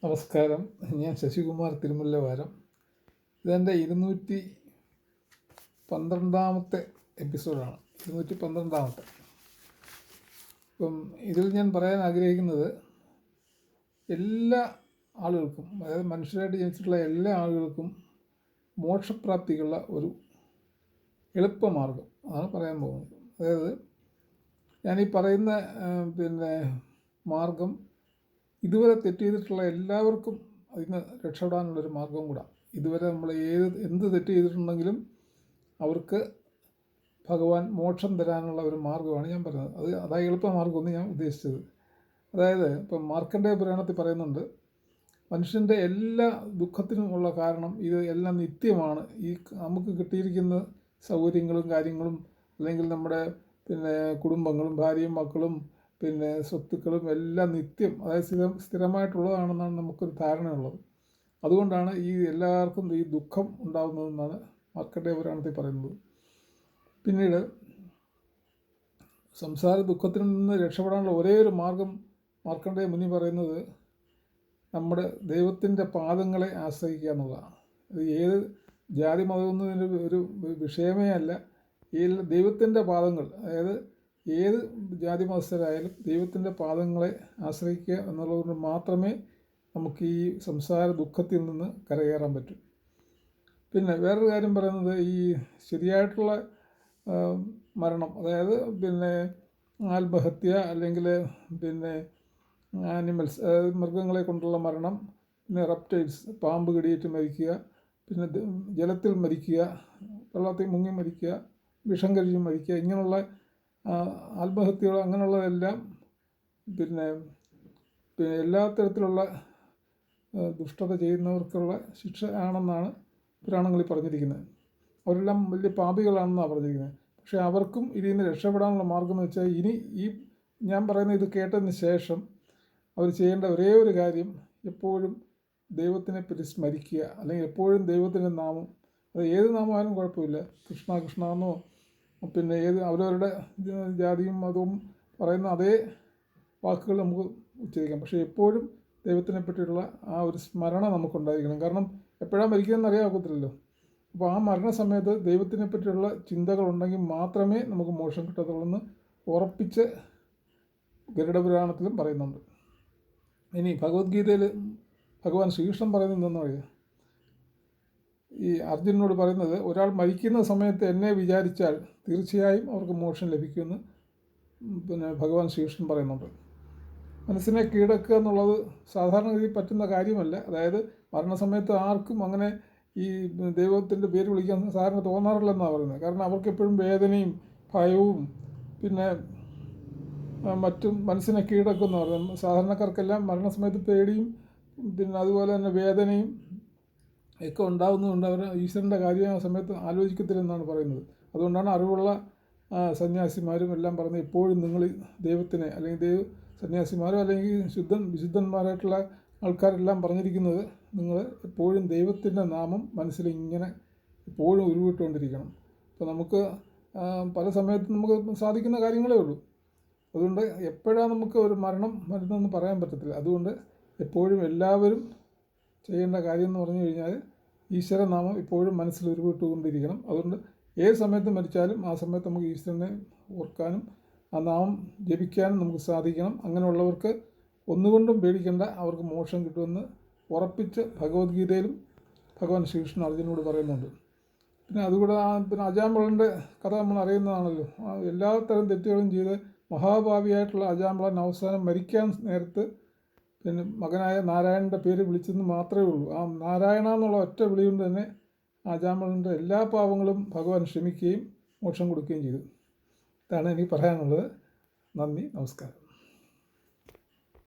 നമസ്കാരം. ഞാൻ ശശികുമാർ തിരുമുല്ലവാരം. ഇതെൻ്റെ 212 എപ്പിസോഡാണ്. 212. ഇപ്പം ഇതിൽ ഞാൻ പറയാൻ ആഗ്രഹിക്കുന്നത് എല്ലാ ആളുകൾക്കും, അതായത് മനുഷ്യരായിട്ട് ജനിച്ചിട്ടുള്ള എല്ലാ ആളുകൾക്കും മോക്ഷപ്രാപ്തിക്കുള്ള ഒരു എളുപ്പമാർഗം അതാണ് പറയാൻ പോകുന്നത്. അതായത് ഞാനീ പറയുന്ന മാർഗം ഇതുവരെ തെറ്റ് ചെയ്തിട്ടുള്ള എല്ലാവർക്കും അതിന് രക്ഷപ്പെടാനുള്ളൊരു മാർഗം കൂടാ. ഇതുവരെ നമ്മൾ എന്ത് തെറ്റ് ചെയ്തിട്ടുണ്ടെങ്കിലും അവർക്ക് ഭഗവാൻ മോക്ഷം തരാനുള്ള ഒരു മാർഗ്ഗമാണ് ഞാൻ പറയുന്നത്. അതായത് എളുപ്പമാർഗ്ഗമെന്ന് ഞാൻ ഉദ്ദേശിച്ചത്. അതായത് ഇപ്പം മാർക്കണ്ഡേയ പുരാണത്തിൽ പറയുന്നുണ്ട്, മനുഷ്യൻ്റെ എല്ലാ ദുഃഖത്തിനുമുള്ള കാരണം ഇത് എല്ലാം നിത്യമാണ്. ഈ നമുക്ക് കിട്ടിയിരിക്കുന്ന സൗകര്യങ്ങളും കാര്യങ്ങളും, അല്ലെങ്കിൽ നമ്മുടെ കുടുംബങ്ങളും ഭാര്യയും മക്കളും സ്വത്തുക്കളും എല്ലാം നിത്യം, അതായത് സ്ഥിരമായിട്ടുള്ളതാണെന്നാണ് നമുക്കൊരു ധാരണയുള്ളത്. അതുകൊണ്ടാണ് ഈ എല്ലാവർക്കും ഈ ദുഃഖം ഉണ്ടാകുന്നതെന്നാണ് മാർക്കണ്ഡേയ പുരാണത്തിൽ പറയുന്നത്. പിന്നീട് സംസാര ദുഃഖത്തിൽ നിന്ന് രക്ഷപ്പെടാനുള്ള ഒരേ ഒരു മാർഗം മാർക്കണ്ഡേയ മുനി പറയുന്നത് നമ്മുടെ ദൈവത്തിൻ്റെ പാദങ്ങളെ ആശ്രയിക്കുക എന്നുള്ളതാണ്. അത് ഏത് ജാതി മതമൊന്നും ഒരു വിഷയമേ അല്ല. ഈ ദൈവത്തിൻ്റെ പാദങ്ങൾ, അതായത് ഏത് ജാതി മതസ്ഥരായാലും ദൈവത്തിൻ്റെ പാദങ്ങളെ ആശ്രയിക്കുക എന്നുള്ളതുകൊണ്ട് മാത്രമേ നമുക്ക് ഈ സംസാര ദുഃഖത്തിൽ നിന്ന് കരകയറാൻ പറ്റൂ. പിന്നെ വേറൊരു കാര്യം പറയുന്നത്, ഈ ശരിയായിട്ടുള്ള മരണം, അതായത് ആത്മഹത്യ, അല്ലെങ്കിൽ ആനിമൽസ്, അതായത് മൃഗങ്ങളെ കൊണ്ടുള്ള മരണം, പിന്നെ റെപ്റ്റൈൽസ്, പാമ്പ് കടിയേറ്റ് മരിക്കുക, പിന്നെ ജലത്തിൽ മരിക്കുക, വെള്ളത്തിൽ മുങ്ങി മരിക്കുക, വിഷം കഴിച്ച് മരിക്കുക, ഇങ്ങനെയുള്ള ആത്മഹത്യകൾ, അങ്ങനെയുള്ളതെല്ലാം എല്ലാ തരത്തിലുള്ള ദുഷ്ടത ചെയ്യുന്നവർക്കുള്ള ശിക്ഷ ആണെന്നാണ് പുരാണങ്ങളിൽ പറഞ്ഞിരിക്കുന്നത്. അവരെല്ലാം വലിയ പാപികളാണെന്നാണ് പറഞ്ഞിരിക്കുന്നത്. പക്ഷേ അവർക്കും ഇതിൽ നിന്ന് രക്ഷപ്പെടാനുള്ള മാർഗം എന്ന് വെച്ചാൽ, ഇനി ഈ ഞാൻ പറയുന്ന ഇത് കേട്ടതിന് ശേഷം അവർ ചെയ്യേണ്ട ഒരേ ഒരു കാര്യം, എപ്പോഴും ദൈവത്തിനെ പറ്റി സ്മരിക്കുക, അല്ലെങ്കിൽ എപ്പോഴും ദൈവത്തിൻ്റെ നാമം, അത് ഏത് നാമമായാലും കുഴപ്പമില്ല, കൃഷ്ണ കൃഷ്ണ എന്നോ ഏത് അവരവരുടെ ജാതിയും മതവും പറയുന്ന അതേ വാക്കുകൾ നമുക്ക് ഉച്ചരിക്കാം. പക്ഷേ എപ്പോഴും ദൈവത്തിനെ പറ്റിയുള്ള ആ ഒരു സ്മരണ നമുക്കുണ്ടായിരിക്കണം. കാരണം എപ്പോഴാണ് മരിക്കുന്നതെന്ന് അറിയാൻ ഒക്കത്തില്ലല്ലോ. അപ്പോൾ ആ മരണസമയത്ത് ദൈവത്തിനെ പറ്റിയുള്ള ചിന്തകളുണ്ടെങ്കിൽ മാത്രമേ നമുക്ക് മോക്ഷം കിട്ടത്തുള്ളൂ എന്ന് ഉറപ്പിച്ച് ഗരുഡപുരാണത്തിലും പറയുന്നുണ്ട്. ഇനി ഭഗവത്ഗീതയിൽ ഭഗവാൻ ശ്രീകൃഷ്ണൻ പറയുന്നത് എന്തെന്ന് പറയുക, ഈ അർജുനനോട് പറയുന്നത്, ഒരാൾ മരിക്കുന്ന സമയത്ത് എന്നെ വിചാരിച്ചാൽ തീർച്ചയായും അവർക്ക് മോക്ഷം ലഭിക്കുമെന്ന് ഭഗവാൻ ശ്രീകൃഷ്ണൻ പറയുന്നുണ്ട്. മനസ്സിനെ കീഴടക്കുക എന്നുള്ളത് സാധാരണഗതിയിൽ പറ്റുന്ന കാര്യമല്ല. അതായത് മരണസമയത്ത് ആർക്കും അങ്ങനെ ഈ ദൈവത്തിൻ്റെ പേര് വിളിക്കാൻ സാധാരണ തോന്നാറില്ലെന്നാണ് പറയുന്നത്. കാരണം അവർക്കെപ്പോഴും വേദനയും ഭയവും മറ്റും മനസ്സിനെ കീഴടക്കുമെന്ന് പറയുന്നത്. സാധാരണക്കാർക്കെല്ലാം മരണസമയത്ത് പേടിയും അതുപോലെ തന്നെ വേദനയും ഒക്കെ ഉണ്ടാകുന്നതുകൊണ്ട് അവർ ഈശ്വരൻ്റെ കാര്യം ആ സമയത്ത് ആലോചിക്കത്തില്ലെന്നാണ് പറയുന്നത്. അതുകൊണ്ടാണ് അറിവുള്ള സന്യാസിമാരും എല്ലാം പറയുന്നത്, എപ്പോഴും നിങ്ങൾ ദൈവത്തിനെ, അല്ലെങ്കിൽ സന്യാസിമാരോ അല്ലെങ്കിൽ വിശുദ്ധന്മാരായിട്ടുള്ള ആൾക്കാരെല്ലാം പറഞ്ഞിരിക്കുന്നത്, നിങ്ങൾ എപ്പോഴും ദൈവത്തിൻ്റെ നാമം മനസ്സിൽ ഇങ്ങനെ എപ്പോഴും ഉരുവിട്ടുകൊണ്ടിരിക്കണം. അപ്പോൾ നമുക്ക് പല സമയത്തും നമുക്ക് സാധിക്കുന്ന കാര്യങ്ങളേ ഉള്ളൂ. അതുകൊണ്ട് എപ്പോഴാണ് നമുക്ക് ഒരു മരണം വരുന്നതെന്ന് പറയാൻ പറ്റത്തില്ല. അതുകൊണ്ട് എപ്പോഴും എല്ലാവരും ചെയ്യേണ്ട കാര്യം എന്ന് പറഞ്ഞു കഴിഞ്ഞാൽ ഈശ്വരനാമം ഇപ്പോഴും മനസ്സിൽ ഉരുവിട്ടുകൊണ്ടിരിക്കണം. അതുകൊണ്ട് ഏത് സമയത്ത് മരിച്ചാലും ആ സമയത്ത് നമുക്ക് ഈശ്വരനെ ഓർക്കാനും ആ നാമം ജപിക്കാനും നമുക്ക് സാധിക്കണം. അങ്ങനെയുള്ളവർക്ക് ഒന്നുകൊണ്ടും പേടിക്കേണ്ട, അവർക്ക് മോക്ഷം കിട്ടുമെന്ന് ഉറപ്പിച്ച് ഭഗവത്ഗീതയിലും ഭഗവാൻ ശ്രീകൃഷ്ണൻ അർജുനോട് പറയുന്നുണ്ട്. പിന്നെ അതുകൂടെ അജാമിളൻ്റെ കഥ നമ്മൾ അറിയുന്നതാണല്ലോ. എല്ലാ തരം തെറ്റുകളും ചെയ്ത് മഹാഭാവിയായിട്ടുള്ള അജാമിളൻ അവസാനം മരിക്കാൻ നേരത്ത് മകനായ നാരായണൻ്റെ പേര് വിളിച്ചെന്ന് മാത്രമേ ഉള്ളൂ. ആ നാരായണ എന്നുള്ള ഒറ്റ വിളി കൊണ്ട് തന്നെ അജാമിളൻ്റെ എല്ലാ പാവങ്ങളും ഭഗവാൻ ക്ഷമിക്കുകയും മോക്ഷം കൊടുക്കുകയും ചെയ്തു. ഇതാണ് എനിക്ക് പറയാനുള്ളത്. നന്ദി, നമസ്കാരം.